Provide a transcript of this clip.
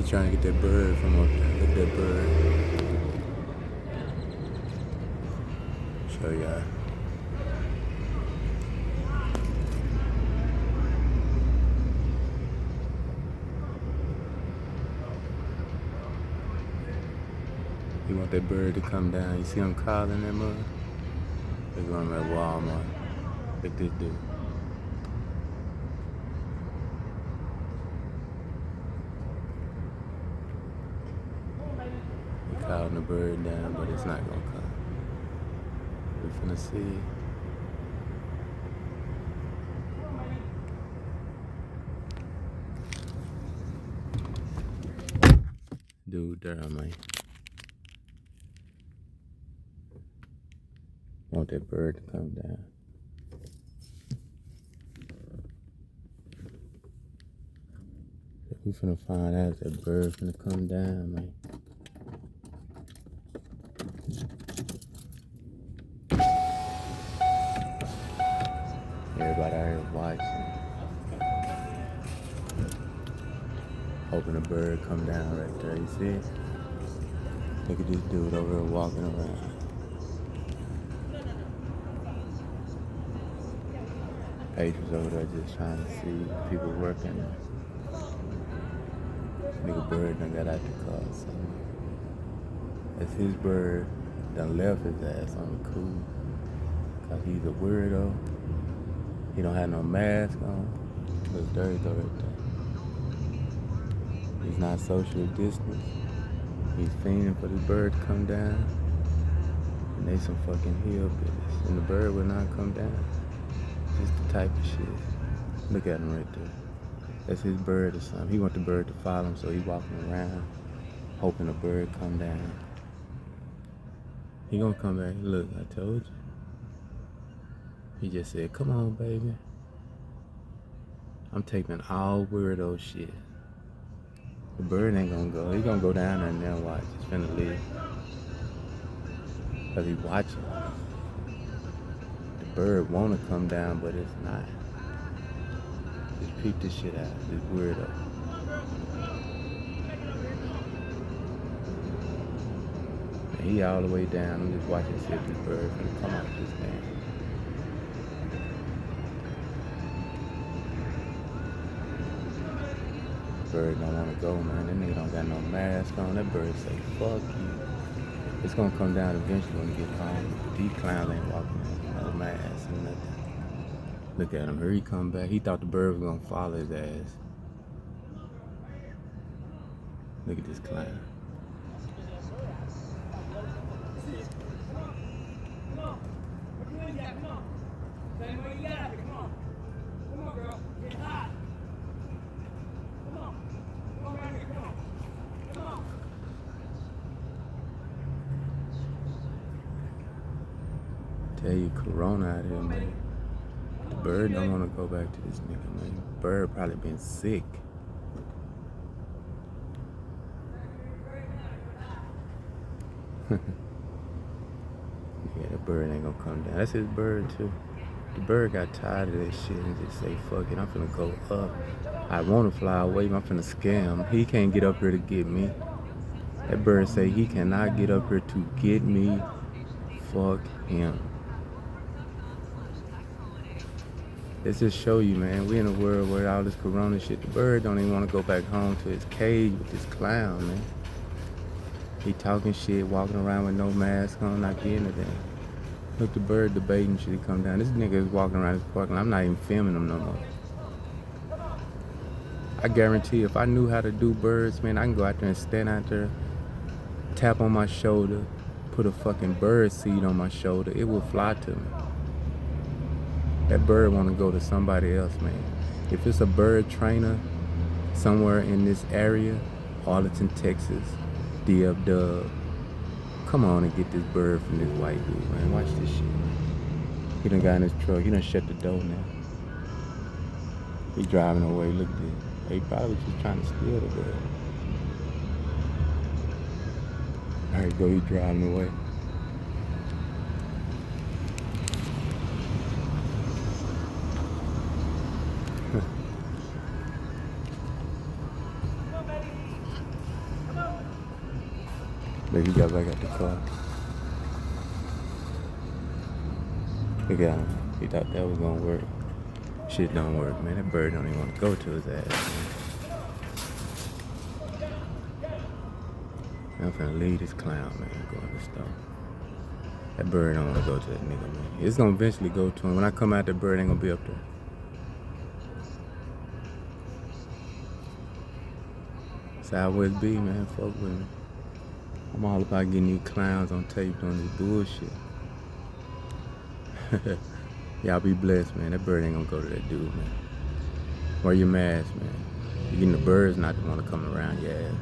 He's trying to get that bird from up there. Look at that bird. Show y'all. You want that bird to come down. You see him calling that mother? They're going at Walmart. Look at this dude. They're calling the bird down, but it's not gonna come. We're finna see. Dude, there, man. Want that bird to come down. We finna find out if that bird finna come down, man. Everybody out here watching. Hoping the bird come down right there, you see? Look at this dude over there walking around. Paige was over there just trying to see people working. Nigga bird done got out the car, so that's his bird. Done left his ass on the cool. Cause he's a weirdo. He don't have no mask on. Looks dirty though right there. He's not social distance. He's fiending for this bird to come down. And they some fucking hillbillies. And the bird will not come down. Just the type of shit. Look at him right there. That's his bird or something. He want the bird to follow him, so he walking around hoping the bird come down. He gonna come back. Look, I told you. He just said, come on, baby. I'm taking all weirdo shit. The bird ain't gonna go. He gonna go down there and then watch. He's finna leave. Cause he watching. The bird wanna come down, but it's not. Just peek this shit out. This weirdo. And he all the way down. I'm just watching to see if this bird finna come off this thing. Bird don't want to go, man. That nigga don't got no mask on. That bird say, fuck you. It's gonna come down eventually when he get home. These clowns ain't walking with no mask and nothing. Look at him. Here he come back. He thought the bird was gonna follow his ass. Look at this clown. Tell you, Corona out here, man. The bird don't want to go back to this nigga, man. The bird probably been sick. Yeah, the bird ain't gonna come down. That's his bird too. The bird got tired of that shit and just say, fuck it, I'm finna go up. I wanna fly away, but I'm finna scare him. He can't get up here to get me. That bird say he cannot get up here to get me. Fuck him. Let's just show you, man. We in a world where all this corona shit, the bird don't even want to go back home to his cage with this clown, man. He talking shit, walking around with no mask on, not getting it in. Look, the bird debating should he come down. This nigga is walking around this park and I'm not even filming him no more. I guarantee if I knew how to do birds, man, I can go out there and stand out there, tap on my shoulder, put a fucking bird seed on my shoulder, it will fly to me. That bird want to go to somebody else, man. If it's a bird trainer somewhere in this area, Arlington, Texas, DFW, come on and get this bird from this white dude, man. Watch this shit. He done got in his truck. He done shut the door now. He driving away. Look at this. He probably was just trying to steal the bird. There you go. He driving away. Look, he got back at the car. Look at him. He thought that was gonna work. Shit don't work, man. That bird don't even want to go to his ass, man. I'm finna leave this clown, man. Go in the store. That bird don't want to go to that nigga, man. It's gonna eventually go to him. When I come out, that bird ain't gonna be up there. Southwest B, man. Fuck with me. I'm all about getting these clowns on tape doing this bullshit. Y'all be blessed, man. That bird ain't gonna go to that dude, man. Wear your mask, man. You're getting the birds not to want to come around your ass.